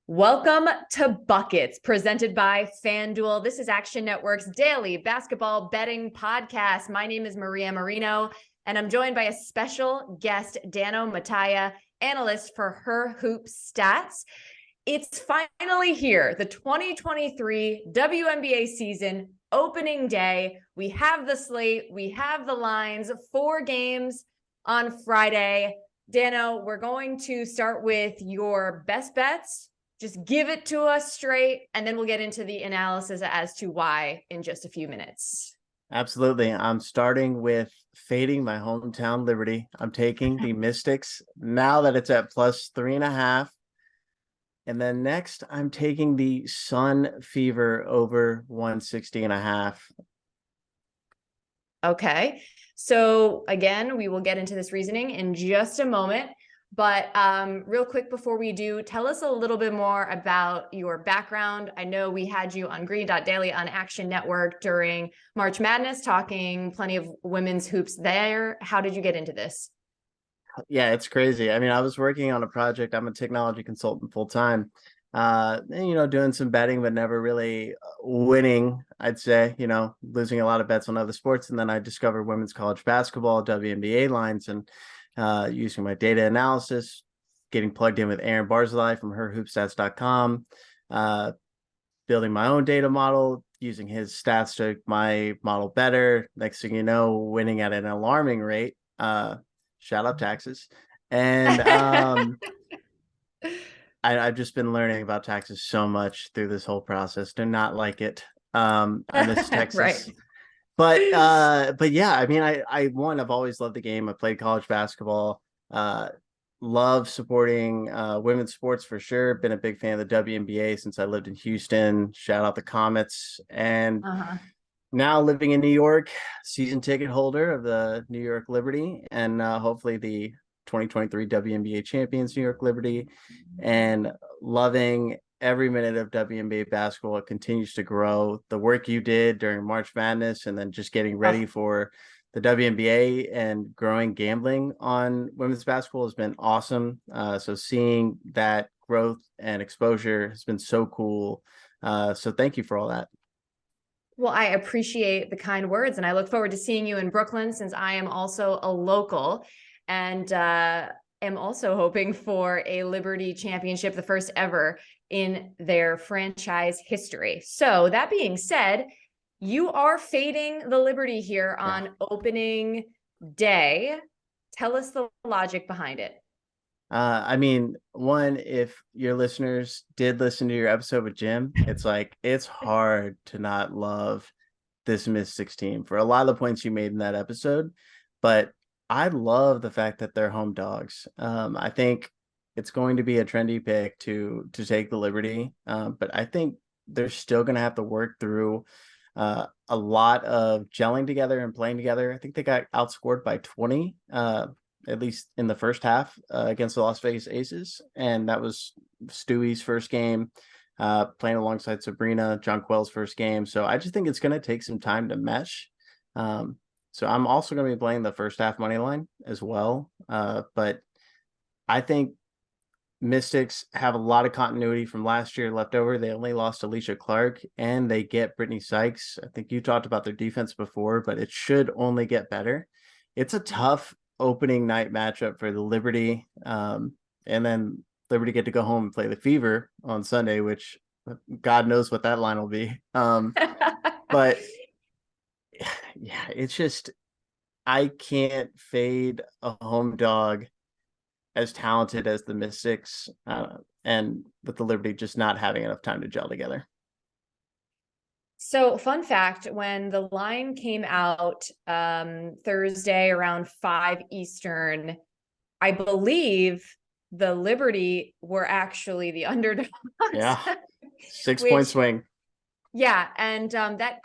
Welcome to Buckets, presented by FanDuel. This is Action Network's daily basketball betting podcast. My name is Maria Marino, and I'm joined by a special guest, Dano Mataya, analyst for Her Hoop Stats. It's finally here, the 2023 WNBA season, opening day. We have the slate, we have the lines, 4 games on Friday. Dano, we're going to start with your best bets. Just give it to us straight, and then we'll get into the analysis as to why in just a few minutes. Absolutely. I'm starting with fading my hometown Liberty. I'm taking the Mystics now that it's at plus 3.5. And then next, I'm taking the Sun Fever over 160.5. Okay. So again, we will get into this reasoning in just a moment. But real quick before we do, tell us a little bit more about your background. I know we had you on Green.Daily on Action Network during March Madness, talking plenty of women's hoops there. How did you get into this? Yeah, it's crazy. I mean, I was working on a project. I'm a technology consultant full time, doing some betting, but never really winning, I'd say, losing a lot of bets on other sports. And then I discovered women's college basketball, WNBA lines, and using my data analysis, getting plugged in with Aaron Barzilai from herhoopstats.com, building my own data model, using his stats to make my model better. Next thing you know, winning at an alarming rate. Shout out taxes. And I've just been learning about taxes so much through this whole process. Do not like it. I miss Texas. Right. But yeah, I mean, I've always loved the game. I played college basketball, love supporting women's sports for sure. Been a big fan of the WNBA since I lived in Houston. Shout out the Comets. And now living in New York, season ticket holder of the New York Liberty, and hopefully the 2023 WNBA champions, New York Liberty, and loving every minute of WNBA basketball. It continues to grow. The work you did during March Madness and then just getting ready for the WNBA and growing gambling on women's basketball has been awesome. So seeing that growth and exposure has been so cool. So thank you for all that. Well, I appreciate the kind words, and I look forward to seeing you in Brooklyn, since I am also a local, and am also hoping for a Liberty championship, the first ever in their franchise history. So that being said, you are fading the Liberty here on opening day. Tell us the logic behind it. I mean, one, if your listeners did listen to your episode with Jim, it's hard to not love this Mystics team for a lot of the points you made in that episode. But I love the fact that they're home dogs. I think it's going to be a trendy pick to take the Liberty. But I think they're still going to have to work through a lot of gelling together and playing together. I think they got outscored by 20, at least in the first half against the Las Vegas Aces. And that was Stewie's first game, playing alongside Sabrina, John Quell's first game. So I just think it's going to take some time to mesh. So I'm also going to be playing the first half money line as well. But I think Mystics have a lot of continuity from last year left over. They only lost Alicia Clark, and they get Brittany Sykes. I think you talked about their defense before, but it should only get better. It's a tough opening night matchup for the Liberty. And then Liberty get to go home and play the Fever on Sunday, which God knows what that line will be. But yeah, it's just, I can't fade a home dog as talented as the Mystics, and with the Liberty just not having enough time to gel together. So, fun fact, when the line came out Thursday around 5 Eastern, I believe the Liberty were actually the underdogs. Yeah, 6-point swing. Yeah, and that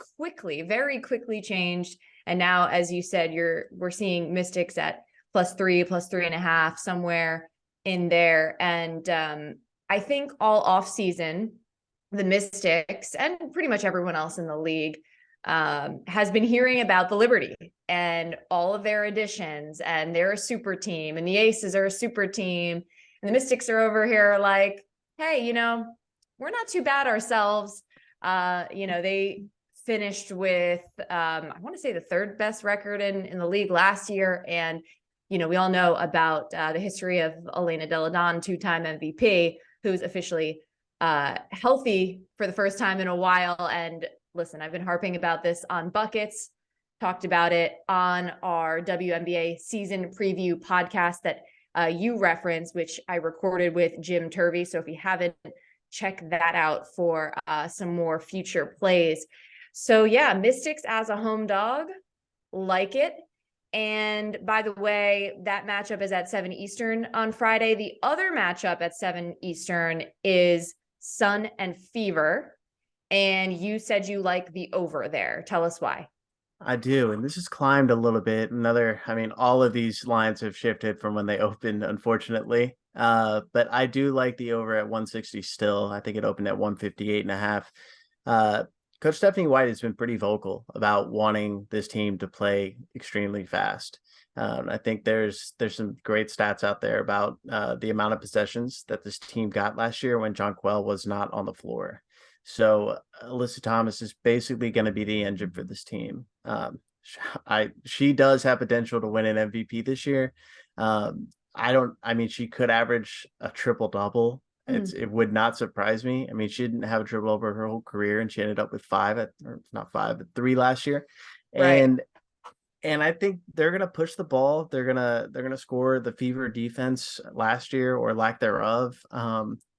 very quickly changed. And now, as you said, we're seeing Mystics at +3, +3.5, somewhere in there. And I think all off season, the Mystics and pretty much everyone else in the league has been hearing about the Liberty and all of their additions, and they're a super team, and the Aces are a super team, and the Mystics are over here like, hey, we're not too bad ourselves. They finished with, I want to say the third best record in the league last year. And, we all know about the history of Elena Delle Donne, two-time MVP, who's officially healthy for the first time in a while. And listen, I've been harping about this on Buckets, talked about it on our WNBA season preview podcast that you referenced, which I recorded with Jim Turvey. So if you haven't, check that out for some more future plays. So yeah, Mystics as a home dog, like it. And by the way, that matchup is at 7 Eastern on Friday. The other matchup at 7 Eastern is Sun and Fever. And you said you like the over there. Tell us why. I do, and this has climbed a little bit. All of these lines have shifted from when they opened, unfortunately. But I do like the over at 160 still. I think it opened at 158.5. Coach Stephanie White has been pretty vocal about wanting this team to play extremely fast. I think there's some great stats out there about the amount of possessions that this team got last year when Jonquel was not on the floor. So Alyssa Thomas is basically going to be the engine for this team. She does have potential to win an MVP this year. She could average a triple double. It would not surprise me. I mean, she didn't have a triple over her whole career, and she ended up with three last year. Right. And I think they're gonna push the ball. They're gonna score. The Fever defense last year, or lack thereof,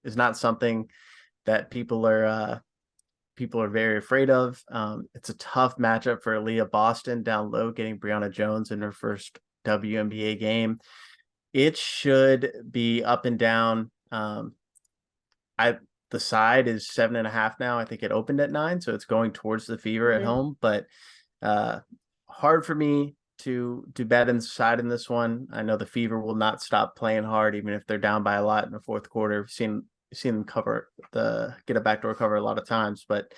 is not something that people are very afraid of. It's a tough matchup for Aaliyah Boston down low, getting Brianna Jones in her first WNBA game. It should be up and down. The side is 7.5 now. I think it opened at 9, so it's going towards the Fever at home. But hard for me to bet inside in this one. I know the Fever will not stop playing hard, even if they're down by a lot in the fourth quarter. We've seen them get a backdoor cover a lot of times, but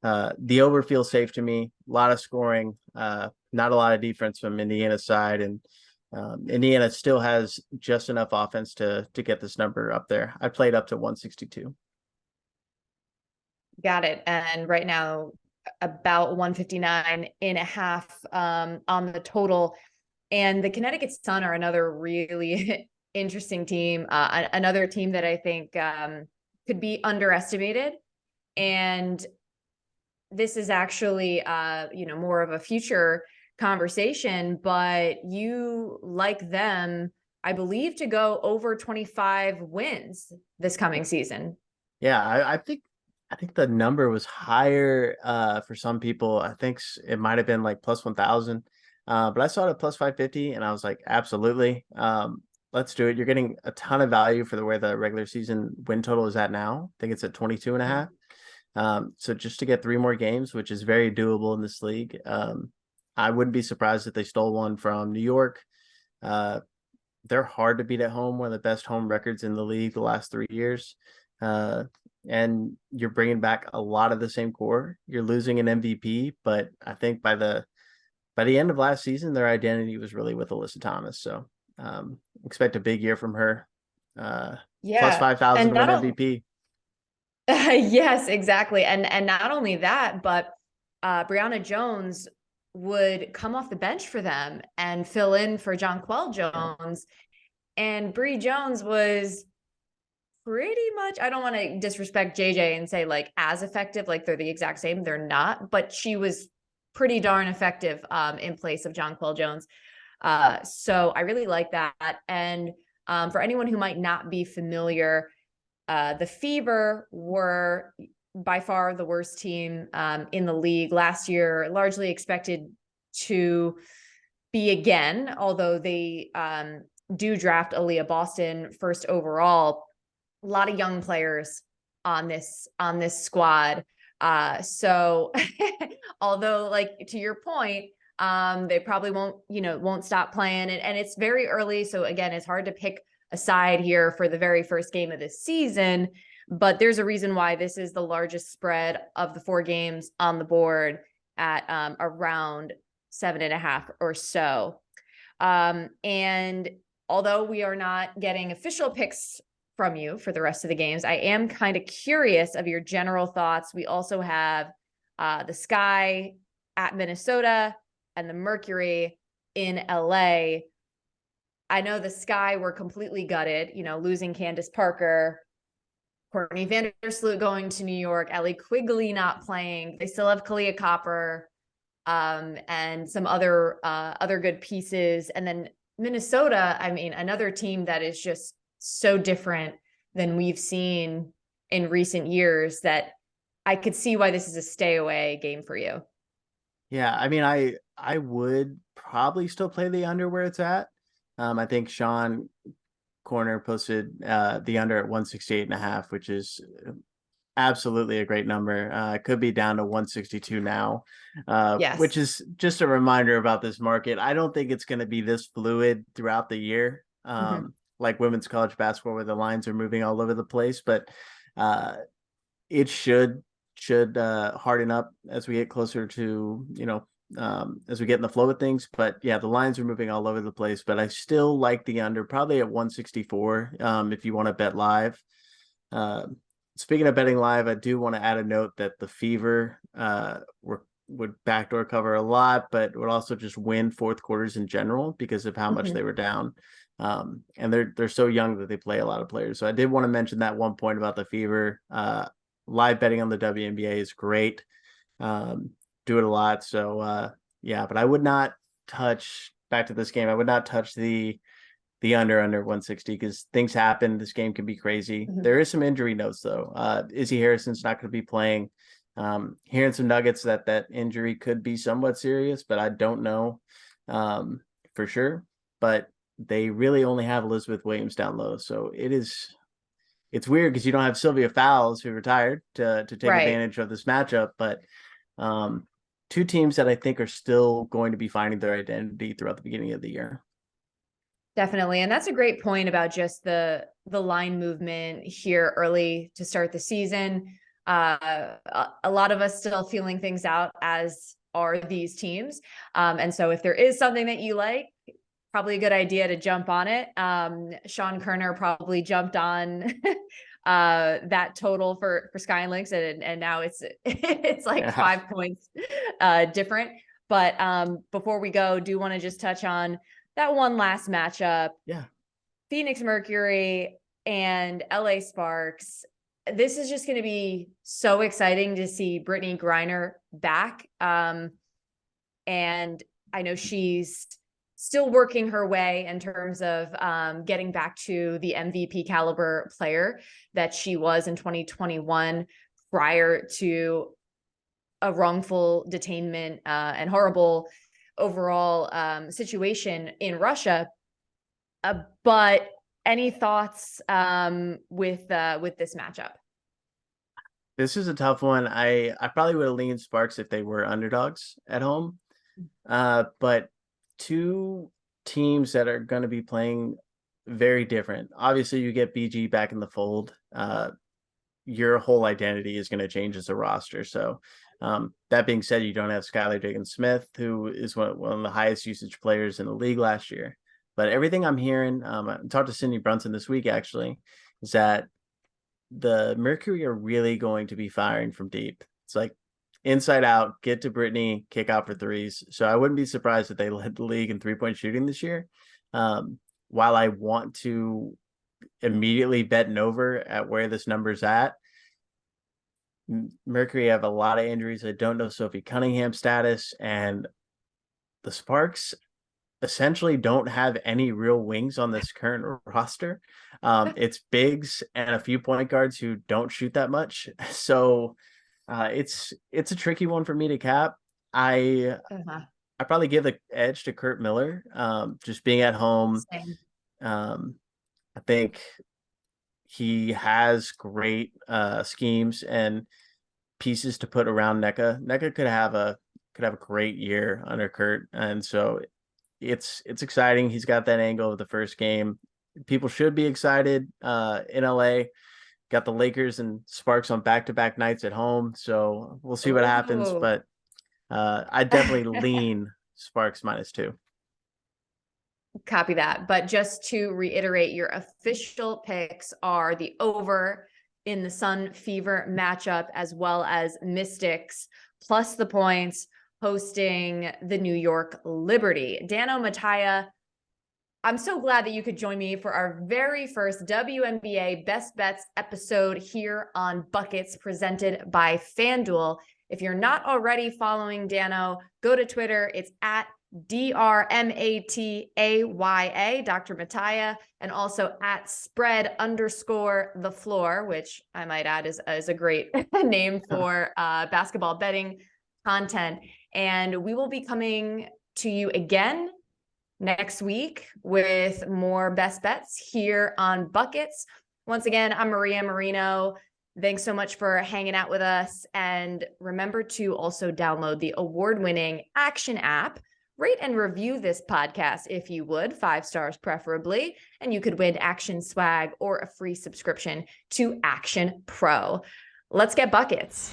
the over feels safe to me. A lot of scoring, not a lot of defense from Indiana's side, and Indiana still has just enough offense to get this number up there. I played up to 162. Got it. And right now, about 159.5 on the total. And the Connecticut Sun are another really interesting team, another team that I think could be underestimated. And this is actually, more of a future conversation, but you like them, I believe, to go over 25 wins this coming season. Yeah, I think the number was higher for some people. I think it might have been like plus 1,000. But I saw it at plus 550, and I was like, absolutely. Let's do it. You're getting a ton of value for where the regular season win total is at now. I think it's at 22.5. So just to get 3 more games, which is very doable in this league. I wouldn't be surprised if they stole one from New York. They're hard to beat at home, one of the best home records in the league the last 3 years. And you're bringing back a lot of the same core. You're losing an MVP, but I think by the end of last season, their identity was really with Alyssa Thomas. So expect a big year from her. Plus 5,000 to win MVP. Yes, exactly. And not only that, but Brianna Jones would come off the bench for them and fill in for Jonquel Jones. And Bree Jones was pretty much, I don't want to disrespect JJ and say like as effective, like they're the exact same. They're not, but she was pretty darn effective in place of Jonquel Jones. So I really like that. And for anyone who might not be familiar, the Fever were by far the worst team in the league last year, largely expected to be again, although they do draft Aaliyah Boston first overall. A lot of young players on this squad. So although, like, to your point, they probably won't stop playing, and it's very early. So again, it's hard to pick a side here for the very first game of this season, but there's a reason why this is the largest spread of the 4 games on the board at around 7.5 or so. And although we are not getting official picks from you for the rest of the games. I am kind of curious of your general thoughts. We also have the Sky at Minnesota and the Mercury in LA. I know the Sky were completely gutted, losing Candace Parker, Courtney Vandersloot going to New York, Ellie Quigley not playing. They still have Kalia Copper and some other good pieces. And then Minnesota, I mean, another team that is just so different than we've seen in recent years that I could see why this is a stay away game for you. Yeah, I mean, I would probably still play the under where it's at. I think Sean Corner posted the under at 168.5, which is absolutely a great number. It could be down to 162 now, Yes. which is just a reminder about this market. I don't think it's going to be this fluid throughout the year, like women's college basketball, where the lines are moving all over the place. But it should harden up as we get closer to, as we get in the flow of things. But yeah, the lines are moving all over the place, but I still like the under, probably at 164 if you want to bet live. Speaking of betting live, I do want to add a note that the Fever would backdoor cover a lot, but would also just win fourth quarters in general because of how much they were down. And they're so young that they play a lot of players. So I did want to mention that one point about the Fever. Live betting on the WNBA is great. Do it a lot. So yeah, but I would not touch, back to this game, I would not touch the under 160 because things happen. This game can be crazy. There is some injury notes though. Izzy Harrison's not going to be playing. Hearing some nuggets that injury could be somewhat serious, but I don't know for sure. But they really only have Elizabeth Williams down low. So it's weird because you don't have Sylvia Fowles, who retired, to take advantage of this matchup. But two teams that I think are still going to be finding their identity throughout the beginning of the year. Definitely. And that's a great point about just the line movement here early to start the season. A lot of us still feeling things out, as are these teams. And so if there is something that you like, probably a good idea to jump on it. Sean Kerner probably jumped on that total for Sky and Lynx, and now it's like 5 points different. But before we go, do want to just touch on that one last matchup. Yeah. Phoenix Mercury and LA Sparks. This is just going to be so exciting to see Brittany Griner back. And I know she's still working her way in terms of getting back to the MVP caliber player that she was in 2021 prior to a wrongful detainment and horrible overall situation in Russia. But any thoughts with this matchup? This is a tough one. I probably would have leaned Sparks if they were underdogs at home. But two teams that are going to be playing very different. Obviously, you get BG back in the fold. Your whole identity is going to change as a roster. So that being said, you don't have Skylar Diggins-Smith, who is one of the highest usage players in the league last year. But everything I'm hearing, I talked to Cindy Brunson this week, actually, is that the Mercury are really going to be firing from deep. It's like inside out, get to Brittany, kick out for threes. So I wouldn't be surprised if they led the league in 3-point shooting this year. While I want to immediately bet an over at where this number's at, Mercury have a lot of injuries. I don't know Sophie Cunningham's status, and the Sparks essentially don't have any real wings on this current roster. It's bigs and a few point guards who don't shoot that much. So it's a tricky one for me to cap. I probably give the edge to Kurt Miller, just being at home. I think he has great schemes and pieces to put around NECA. NECA could have a great year under Kurt, and so it's exciting. He's got that angle of the first game. People should be excited. In LA, got the Lakers and Sparks on back-to-back nights at home, so we'll see what happens. But I definitely lean Sparks -2. Copy that. But just to reiterate, your official picks are the over in the Sun Fever matchup, as well as Mystics plus the points hosting the New York Liberty. Dano Mattia, I'm so glad that you could join me for our very first WNBA Best Bets episode here on Buckets, presented by FanDuel. If you're not already following Dano, go to Twitter. It's at DRMATAYA, Dr. Mattia, and also at spread_the floor, which I might add is a great name for basketball betting content. And we will be coming to you again next week with more best bets here on Buckets. Once again, I'm Maria Marino. Thanks so much for hanging out with us. And remember to also download the award-winning Action app. Rate and review this podcast if you would, 5 stars preferably, and you could win Action swag or a free subscription to Action Pro. Let's get buckets.